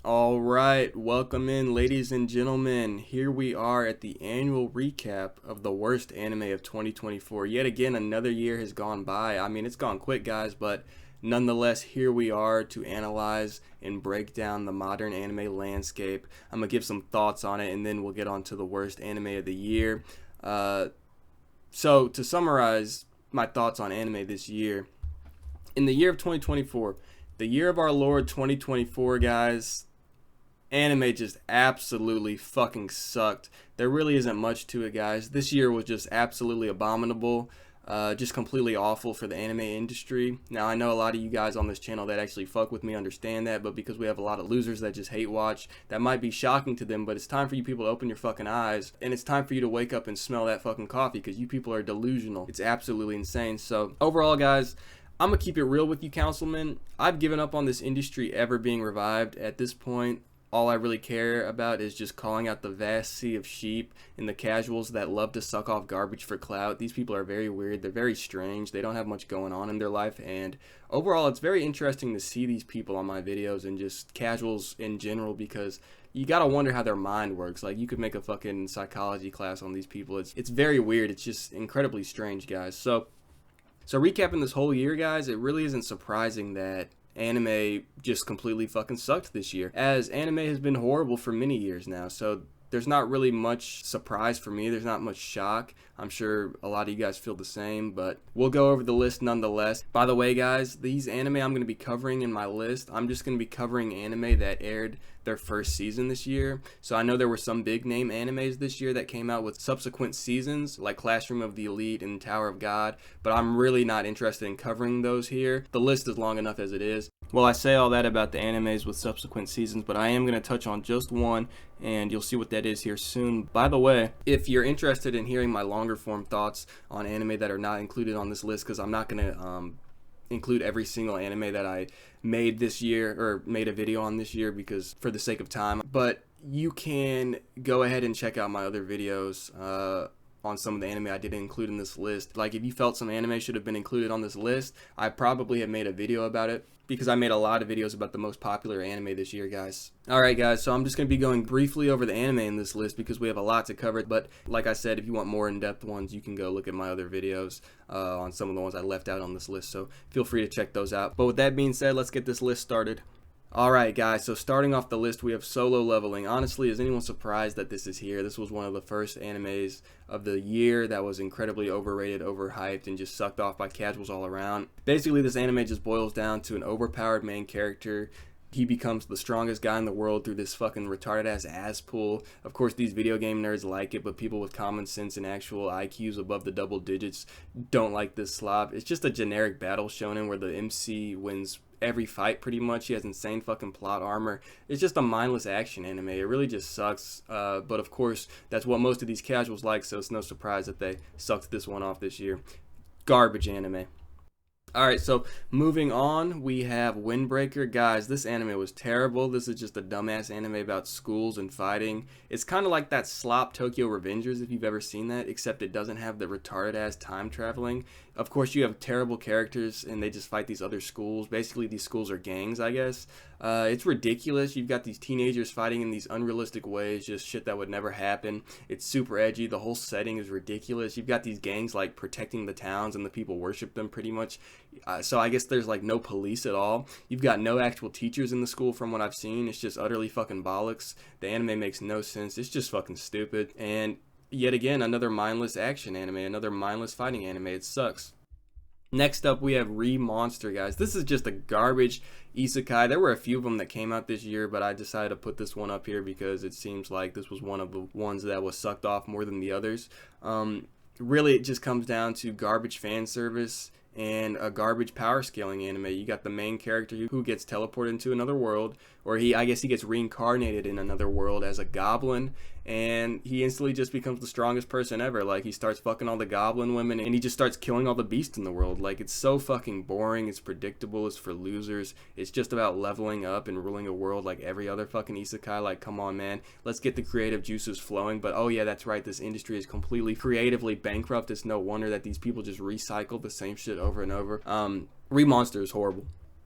All right, welcome in, ladies and gentlemen. Here we are at the annual recap of the worst anime of 2024. Yet again, another year has gone by. I mean, it's gone quick, guys, but nonetheless, here we are to analyze and break down the modern anime landscape. I'm gonna give some thoughts on it, and then we'll get on to the worst anime of the year. So, to summarize my thoughts on anime this year, in the year of 2024, the year of our Lord 2024, guys, anime just absolutely fucking sucked. There really isn't much to it, guys. This year was just absolutely abominable. Just completely awful for the anime industry. Now, I know a lot of you guys on this channel that actually fuck with me understand that, but because we have a lot of losers that just hate watch, that might be shocking to them, but it's time for you people to open your fucking eyes, and it's time for you to wake up and smell that fucking coffee, because you people are delusional. It's absolutely insane. So, overall, guys, I'm gonna keep it real with you, councilmen. I've given up on this industry ever being revived at this point. All I really care about is just calling out the vast sea of sheep and the casuals that love to suck off garbage for clout. These people are very weird. They're very strange. They don't have much going on in their life. And overall, it's very interesting to see these people on my videos and just casuals in general, because you gotta wonder how their mind works. Like, you could make a fucking psychology class on these people. It's very weird. It's just incredibly strange, guys. So recapping this whole year, guys, it really isn't surprising that anime just completely fucking sucked this year, as anime has been horrible for many years now. So there's not really much surprise for me. There's not much shock. I'm sure a lot of you guys feel the same, but we'll go over the list nonetheless. By the way, guys, these anime I'm going to be covering in my list, I'm just going to be covering anime that aired their first season this year. So I know there were some big name animes this year that came out with subsequent seasons, like Classroom of the Elite and Tower of God, but I'm really not interested in covering those here. The list is long enough as it is. Well, I say all that about the animes with subsequent seasons, but I am going to touch on just one, and you'll see what that is here soon. By the way, if you're interested in hearing my longer form thoughts on anime that are not included on this list, because I'm not going to include every single anime that I made this year, or made a video on this year, because for the sake of time, but you can go ahead and check out my other videos on some of the anime I didn't include in this list. Like, if you felt some anime should have been included on this list, I probably have made a video about it, because I made a lot of videos about the most popular anime this year, guys. Alright, guys, so I'm just going to be going briefly over the anime in this list because we have a lot to cover, but like I said, if you want more in-depth ones, you can go look at my other videos on some of the ones I left out on this list, so feel free to check those out. But with that being said, let's get this list started. Alright, guys, so starting off the list, we have Solo Leveling. Honestly, is anyone surprised that this is here? This was one of the first animes of the year that was incredibly overrated, overhyped, and just sucked off by casuals all around. Basically, this anime just boils down to an overpowered main character. He becomes the strongest guy in the world through this fucking retarded ass pool. Of course, these video game nerds like it, but people with common sense and actual IQs above the double digits don't like this slop. It's just a generic battle shonen where the MC wins every fight pretty much. He has insane fucking plot armor. It's just a mindless action anime. It really just sucks. But of course, that's what most of these casuals like, so it's no surprise that they sucked this one off this year. Garbage anime. Alright, so moving on, we have Windbreaker. Guys, this anime was terrible. This is just a dumbass anime about schools and fighting. It's kind of like that slop Tokyo Revengers, if you've ever seen that, except it doesn't have the retarded ass time traveling. Of course, you have terrible characters and they just fight these other schools. Basically, these schools are gangs, I guess. It's ridiculous. You've got these teenagers fighting in these unrealistic ways, just shit that would never happen. It's super edgy. The whole setting is ridiculous. You've got these gangs like protecting the towns and the people worship them pretty much. So I guess there's like no police at all. You've got no actual teachers in the school from what I've seen. It's just utterly fucking bollocks. The anime makes no sense. It's just fucking stupid. And yet again, another mindless action anime, another mindless fighting anime. It sucks. Next up, we have Re-Monster, guys. This is just a garbage isekai. There were a few of them that came out this year, but I decided to put this one up here because it seems like this was one of the ones that was sucked off more than the others. Really, it just comes down to garbage fan service and a garbage power scaling anime. You got the main character who gets teleported into another world, or I guess he gets reincarnated in another world as a goblin, and he instantly just becomes the strongest person ever. Like, he starts fucking all the goblin women, and he just starts killing all the beasts in the world. Like, it's so fucking boring, it's predictable, it's for losers. It's just about leveling up and ruling a world like every other fucking isekai. Like, come on, man, let's get the creative juices flowing. But oh yeah, that's right, this industry is completely creatively bankrupt. It's no wonder that these people just recycle the same shit over and over. Re-Monster is horrible.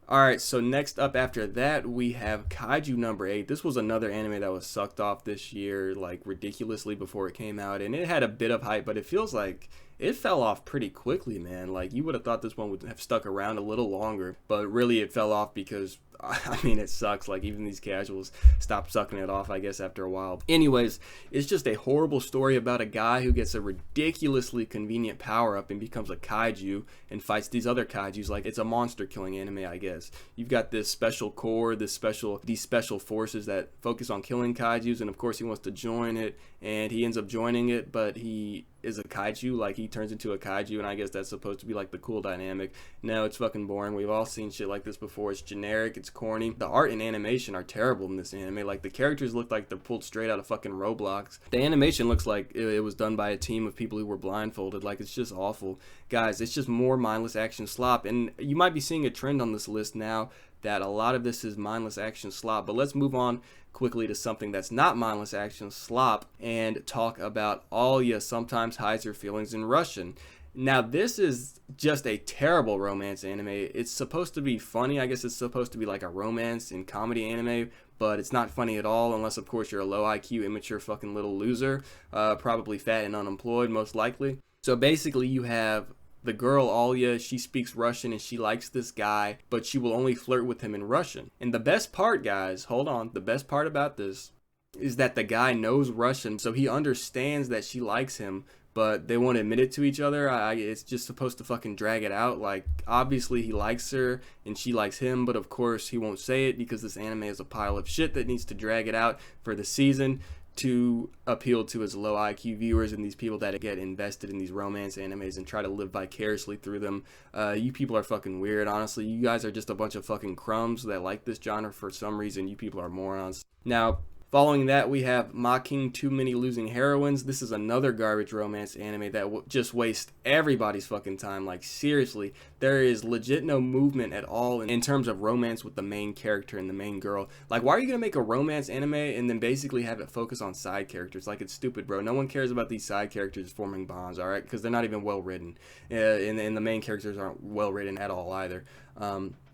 Alright, so next up after that, we have Kaiju number 8. This was another anime that was sucked off this year, like, ridiculously before it came out. And it had a bit of hype, but it feels like it fell off pretty quickly, man. Like, you would have thought this one would have stuck around a little longer. But really, it fell off because, I mean, it sucks. Like, even these casuals stopped sucking it off, I guess, after a while. Anyways, it's just a horrible story about a guy who gets a ridiculously convenient power-up and becomes a kaiju and fights these other kaijus. Like, it's a monster-killing anime, I guess. You've got this special corps, these special forces that focus on killing kaijus, and of course he wants to join it, and he ends up joining it, but he is a kaiju. Like, he turns into a kaiju, and I guess that's supposed to be like the cool dynamic. No, it's fucking boring. We've all seen shit like this before. It's generic, it's corny. The art and animation are terrible in this anime. Like, the characters look like they're pulled straight out of fucking Roblox. The animation looks like it was done by a team of people who were blindfolded. Like, it's just awful. Guys, it's just more mindless action slop, and you might be seeing a trend on this list now that a lot of this is mindless action slop. But let's move on quickly to something that's not mindless action slop and talk about All Ya Sometimes Hides Her Feelings in Russian. Now, this is just a terrible romance anime. It's supposed to be funny. I guess it's supposed to be like a romance and comedy anime, but it's not funny at all unless, of course, you're a low IQ, immature fucking little loser, probably fat and unemployed, most likely. So basically, you have the girl Alya. She speaks Russian and she likes this guy, but she will only flirt with him in Russian. And the best part, guys, hold on, the best part about this is that the guy knows Russian, so he understands that she likes him, but they won't admit it to each other. It's just supposed to fucking drag it out. Like, obviously he likes her and she likes him, but of course he won't say it because this anime is a pile of shit that needs to drag it out for the season to appeal to his low IQ viewers and these people that get invested in these romance animes and try to live vicariously through them. You people are fucking weird, honestly. You guys are just a bunch of fucking crumbs that like this genre for some reason. You people are morons. Now, following that, we have Mocking Too Many Losing Heroines. This is another garbage romance anime that just wastes everybody's fucking time. Like, seriously, there is legit no movement at all in terms of romance with the main character and the main girl. Like, why are you gonna make a romance anime and then basically have it focus on side characters? Like, it's stupid, bro. No one cares about these side characters forming bonds, alright? Because they're not even well written. And the main characters aren't well written at all either.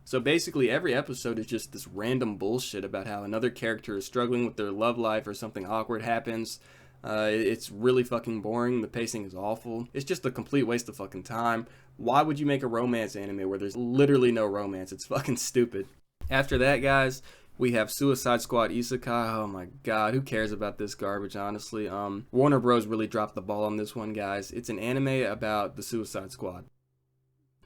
So basically every episode is just this random bullshit about how another character is struggling with their love life or something awkward happens. It's really fucking boring. The pacing is awful. It's just a complete waste of fucking time. Why would you make a romance anime where there's literally no romance? It's fucking stupid. After that, guys, we have Suicide Squad Isekai. Oh my god, who cares about this garbage, honestly? Warner Bros. Really dropped the ball on this one, guys. It's an anime about the Suicide Squad.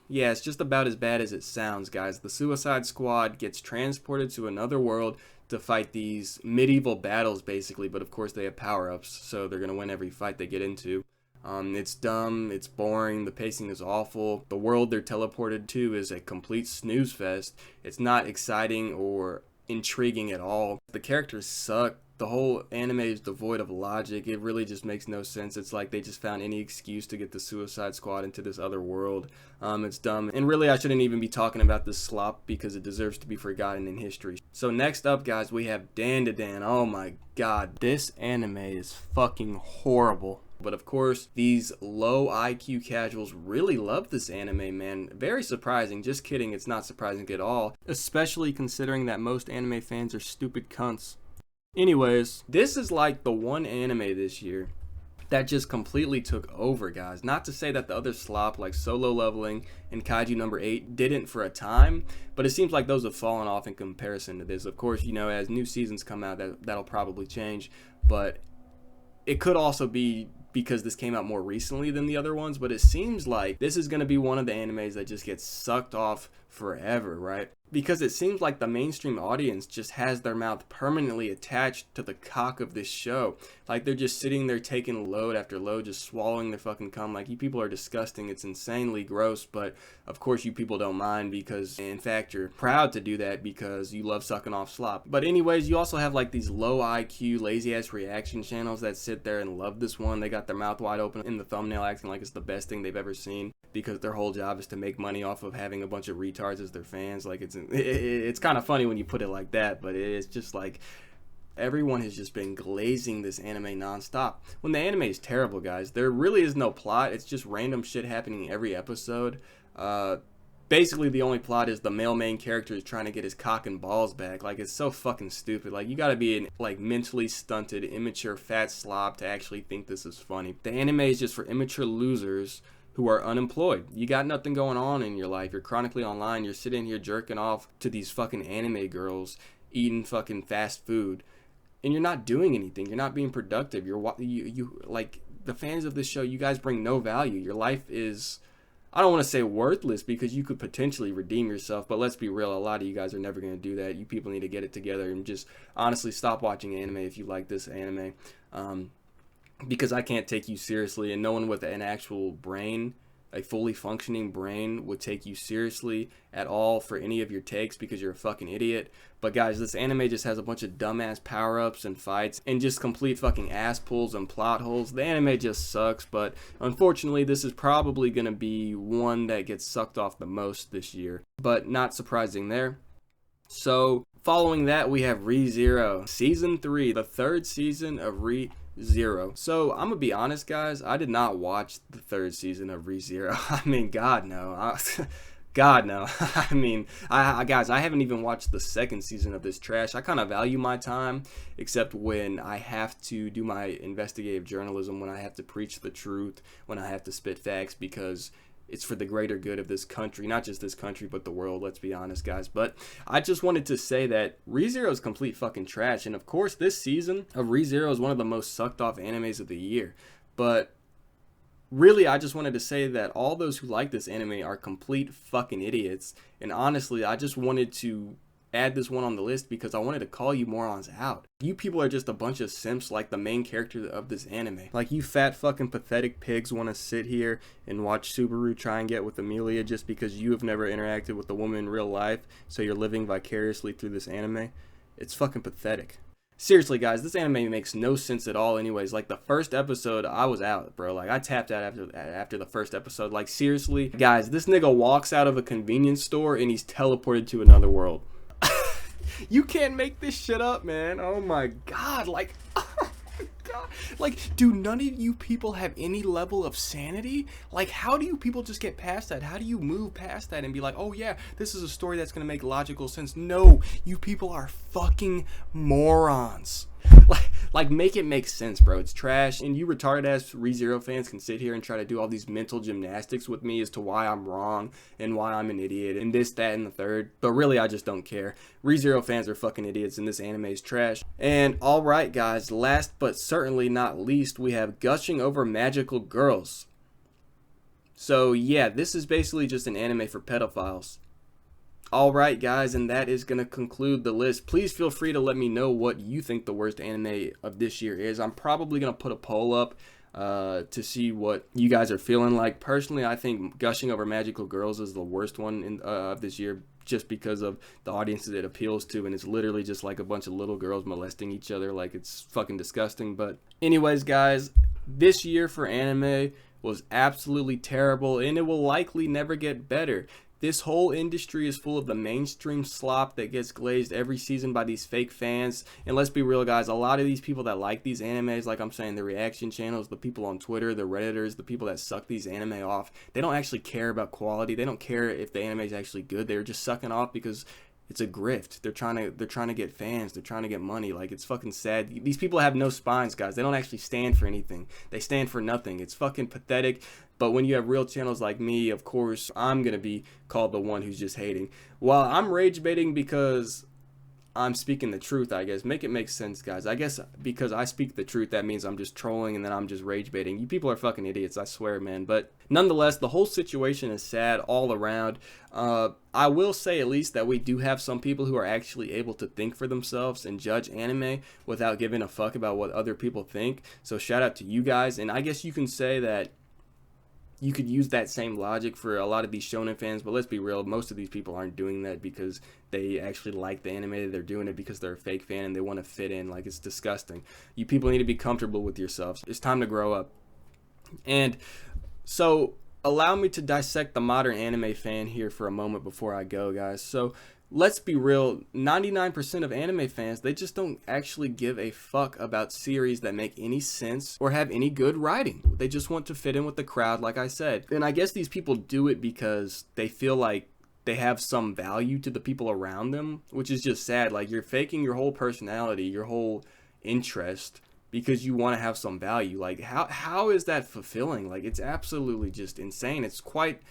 Yeah, it's just about as bad as it sounds, guys. The Suicide Squad gets transported to another world to fight these medieval battles, basically, but of course they have power-ups, so they're gonna win every fight they get into. It's dumb, it's boring, the pacing is awful. The world they're teleported to is a complete snooze fest. It's not exciting or intriguing at all. The characters suck. The whole anime is devoid of logic. It really just makes no sense. It's like they just found any excuse to get the Suicide Squad into this other world. It's dumb. And really, I shouldn't even be talking about this slop because it deserves to be forgotten in history. So next up, guys, we have Dan to Dan. Oh my god. This anime is fucking horrible. But of course, these low IQ casuals really love this anime, man. Very surprising. Just kidding, it's not surprising at all. Especially considering that most anime fans are stupid cunts. Anyways, this is like the one anime this year that just completely took over, guys. Not to say that the other slop like Solo Leveling and Kaiju number 8 didn't for a time, but it seems like those have fallen off in comparison to this. Of course, you know, as new seasons come out, that'll probably change, but it could also be because this came out more recently than the other ones, but it seems like this is going to be one of the animes that just gets sucked off forever, right? Because it seems like the mainstream audience just has their mouth permanently attached to the cock of this show. Like, they're just sitting there taking load after load, just swallowing their fucking cum. Like, you people are disgusting. It's insanely gross, but of course you people don't mind because, in fact, you're proud to do that because you love sucking off slop. But anyways, you also have like these low IQ, lazy ass reaction channels that sit there and love this one. They got their mouth wide open in the thumbnail acting like it's the best thing they've ever seen because their whole job is to make money off of having a bunch of retards as their fans. Like, it's kind of funny when you put it like that, but it's just like everyone has just been glazing this anime nonstop. When the anime is terrible, guys, there really is no plot. It's just random shit happening every episode. basically the only plot is the male main character is trying to get his cock and balls back. Like, it's so fucking stupid. Like, you gotta be an like mentally stunted, immature, fat slob to actually think this is funny. The anime is just for immature losers who are unemployed. You got nothing going on in your life. You're chronically online. You're sitting here jerking off to these fucking anime girls eating fucking fast food, and you're not doing anything. You're not being productive. You like, the fans of this show, you guys bring no value. Your life is, I don't want to say worthless, because you could potentially redeem yourself, but let's be real, a lot of you guys are never going to do that. You people need to get it together and just honestly stop watching anime if you like this anime. Because I can't take you seriously, and no one with an actual brain, a fully functioning brain, would take you seriously at all for any of your takes, because you're a fucking idiot. But guys, this anime just has a bunch of dumbass power-ups and fights and just complete fucking ass pulls and plot holes. The anime just sucks, but unfortunately this is probably going to be one that gets sucked off the most this year, but not surprising there. So following that, we have ReZero season 3, the third season of ReZero. So I'm gonna be honest, guys, I did not watch the third season of ReZero. I mean, God no. God no. I mean, guys, I haven't even watched the second season of this trash. I kind of value my time, except when I have to do my investigative journalism, when I have to preach the truth, when I have to spit facts, because it's for the greater good of this country, not just this country, but the world, let's be honest, guys. But I just wanted to say that ReZero is complete fucking trash. And of course, this season of ReZero is one of the most sucked off animes of the year. But really, I just wanted to say that all those who like this anime are complete fucking idiots. And honestly, I just wanted to add this one on the list because I wanted to call you morons out. You people are just a bunch of simps like the main character of this anime. Like, you fat fucking pathetic pigs want to sit here and watch Subaru try and get with Amelia just because you have never interacted with a woman in real life, so you're living vicariously through this anime. It's fucking pathetic. Seriously, guys, this anime makes no sense at all anyways. Like, the first episode, I was out, bro. Like, I tapped out after the first episode. Like, seriously, guys, this nigga walks out of a convenience store and he's teleported to another world. You can't make this shit up, man. Oh my god. Like, oh my god. Like, do none of you people have any level of sanity? Like, how do you people just get past that? How do you move past that and be like, oh yeah, this is a story that's gonna make logical sense? No, you people are fucking morons. Like, make it make sense, bro. It's trash, and you retarded ass ReZero fans can sit here and try to do all these mental gymnastics with me as to why I'm wrong and why I'm an idiot and this, that, and the third. But really, I just don't care. ReZero fans are fucking idiots, and this anime is trash. And alright, guys, last but certainly not least, we have Gushing Over Magical Girls. So yeah, this is basically just an anime for pedophiles. Alright, guys, and that is going to conclude the list. Please feel free to let me know what you think the worst anime of this year is. I'm probably going to put a poll up to see what you guys are feeling like. Personally, I think Gushing Over Magical Girls is the worst one of this year, just because of the audiences it appeals to, and it's literally just like a bunch of little girls molesting each other. Like, it's fucking disgusting. But anyways, guys, this year for anime was absolutely terrible, and it will likely never get better. This whole industry is full of the mainstream slop that gets glazed every season by these fake fans. And let's be real, guys, a lot of these people that like these animes, like I'm saying, the reaction channels, the people on Twitter, the Redditors, the people that suck these anime off, they don't actually care about quality. They don't care if the anime is actually good. They're just sucking off because it's a grift. They're trying to get fans. They're trying to get money. Like, it's fucking sad. These people have no spines, guys. They don't actually stand for anything. They stand for nothing. It's fucking pathetic. But when you have real channels like me, of course, I'm going to be called the one who's just hating. While I'm rage baiting because I'm speaking the truth, I guess. Make it make sense, guys. I guess because I speak the truth, that means I'm just trolling and then I'm just rage baiting. You people are fucking idiots, I swear, man. But nonetheless, the whole situation is sad all around. I will say at least that we do have some people who are actually able to think for themselves and judge anime without giving a fuck about what other people think. So shout out to you guys. And I guess you can say that you could use that same logic for a lot of these shonen fans, but let's be real, most of these people aren't doing that because they actually like the anime. They're doing it because they're a fake fan and they want to fit in. Like, it's disgusting. You people need to be comfortable with yourselves. It's time to grow up. And so allow me to dissect the modern anime fan here for a moment before I go, guys. So let's be real, 99% of anime fans, they just don't actually give a fuck about series that make any sense or have any good writing. They just want to fit in with the crowd, like I said. And I guess these people do it because they feel like they have some value to the people around them, which is just sad. Like, you're faking your whole personality, your whole interest, because you want to have some value. Like, how is that fulfilling? Like, it's absolutely just insane. It's quite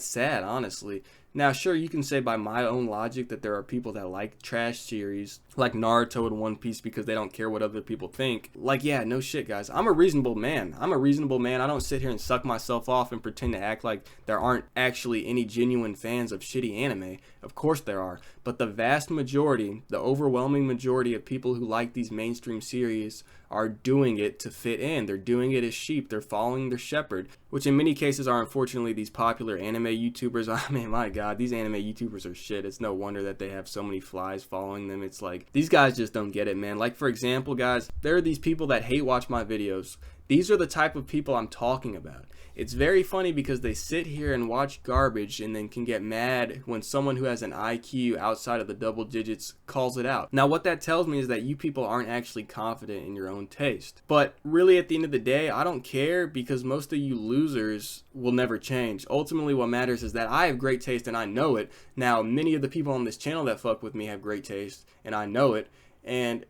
sad, honestly. Now, sure, you can say by my own logic that there are people that like trash series like Naruto and One Piece because they don't care what other people think. Like, yeah, no shit, guys. I'm a reasonable man. I don't sit here and suck myself off and pretend to act like there aren't actually any genuine fans of shitty anime. Of course there are. But the vast majority, the overwhelming majority of people who like these mainstream series are doing it to fit in. They're doing it as sheep. They're following their shepherd, which in many cases are unfortunately these popular anime YouTubers. I mean, my God, these anime YouTubers are shit. It's no wonder that they have so many flies following them. It's like, these guys just don't get it, man. Like, for example, guys, there are these people that hate watch my videos. These are the type of people I'm talking about. It's very funny because they sit here and watch garbage and then can get mad when someone who has an IQ outside of the double digits calls it out. Now, what that tells me is that you people aren't actually confident in your own taste. But really, at the end of the day, I don't care, because most of you losers will never change. Ultimately, what matters is that I have great taste and I know it. Now, many of the people on this channel that fuck with me have great taste and I know it. And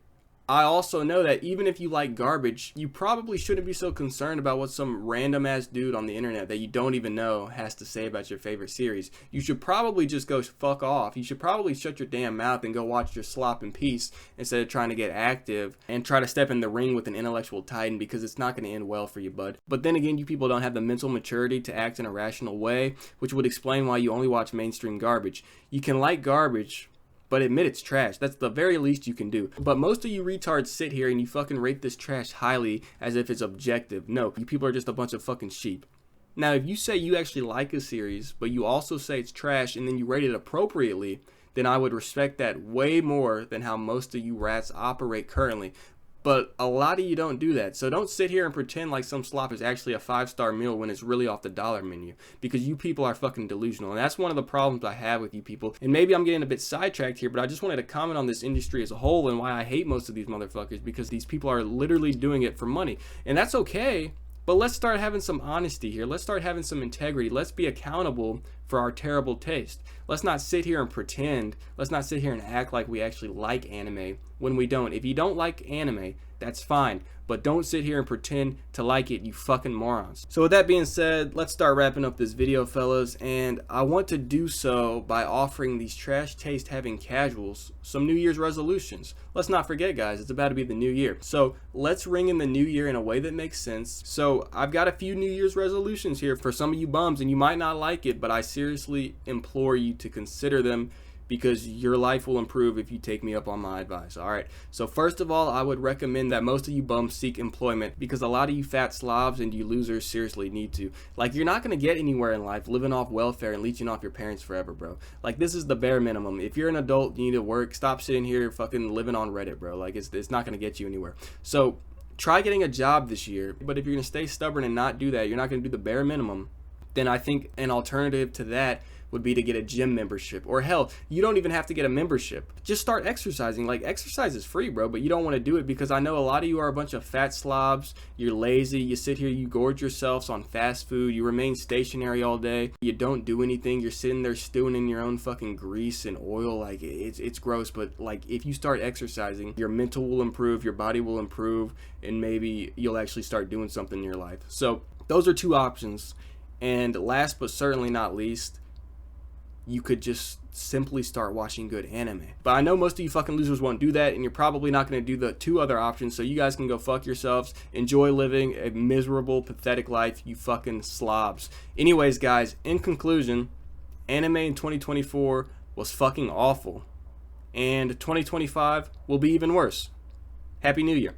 I also know that even if you like garbage, you probably shouldn't be so concerned about what some random ass dude on the internet that you don't even know has to say about your favorite series. You should probably just go fuck off. You should probably shut your damn mouth and go watch your slop in peace instead of trying to get active and try to step in the ring with an intellectual titan, because it's not going to end well for you, bud. But then again, you people don't have the mental maturity to act in a rational way, which would explain why you only watch mainstream garbage. You can like garbage, but admit it's trash. That's the very least you can do. But most of you retards sit here and you fucking rate this trash highly as if it's objective. No, you people are just a bunch of fucking sheep. Now, if you say you actually like a series, but you also say it's trash and then you rate it appropriately, then I would respect that way more than how most of you rats operate currently. But a lot of you don't do that. So don't sit here and pretend like some slop is actually a 5-star meal when it's really off the dollar menu, because you people are fucking delusional. And that's one of the problems I have with you people. And maybe I'm getting a bit sidetracked here, but I just wanted to comment on this industry as a whole and why I hate most of these motherfuckers, because these people are literally doing it for money. And that's okay. But let's start having some honesty here. Let's start having some integrity. Let's be accountable for our terrible taste. Let's not sit here and pretend. Let's not sit here and act like we actually like anime when we don't. If you don't like anime, that's fine. But don't sit here and pretend to like it, you fucking morons. So with that being said, let's start wrapping up this video, fellas. And I want to do so by offering these trash taste having casuals some New Year's resolutions. Let's not forget, guys, it's about to be the new year. So let's ring in the new year in a way that makes sense. So I've got a few New Year's resolutions here for some of you bums, and you might not like it, but I seriously implore you to consider them, because your life will improve if you take me up on my advice. All right, so first of all, I would recommend that most of you bums seek employment, because a lot of you fat slobs and you losers seriously need to. Like, you're not gonna get anywhere in life living off welfare and leeching off your parents forever, bro. Like, this is the bare minimum. If you're an adult, you need to work. Stop sitting here fucking living on Reddit, bro. Like, it's not gonna get you anywhere. So try getting a job this year. But if you're gonna stay stubborn and not do that, you're not gonna do the bare minimum, then I think an alternative to that would be to get a gym membership. Or hell, you don't even have to get a membership. Just start exercising. Like, exercise is free, bro, but you don't want to do it because I know a lot of you are a bunch of fat slobs. You're lazy. You sit here, you gorge yourselves on fast food. You remain stationary all day. You don't do anything. You're sitting there stewing in your own fucking grease and oil. Like, it's gross, but like, if you start exercising, your mental will improve, your body will improve, and maybe you'll actually start doing something in your life. So those are two options. And last but certainly not least, you could just simply start watching good anime. But I know most of you fucking losers won't do that, and you're probably not going to do the two other options, so you guys can go fuck yourselves. Enjoy living a miserable, pathetic life, you fucking slobs. Anyways, guys, in conclusion, anime in 2024 was fucking awful, and 2025 will be even worse. Happy New Year.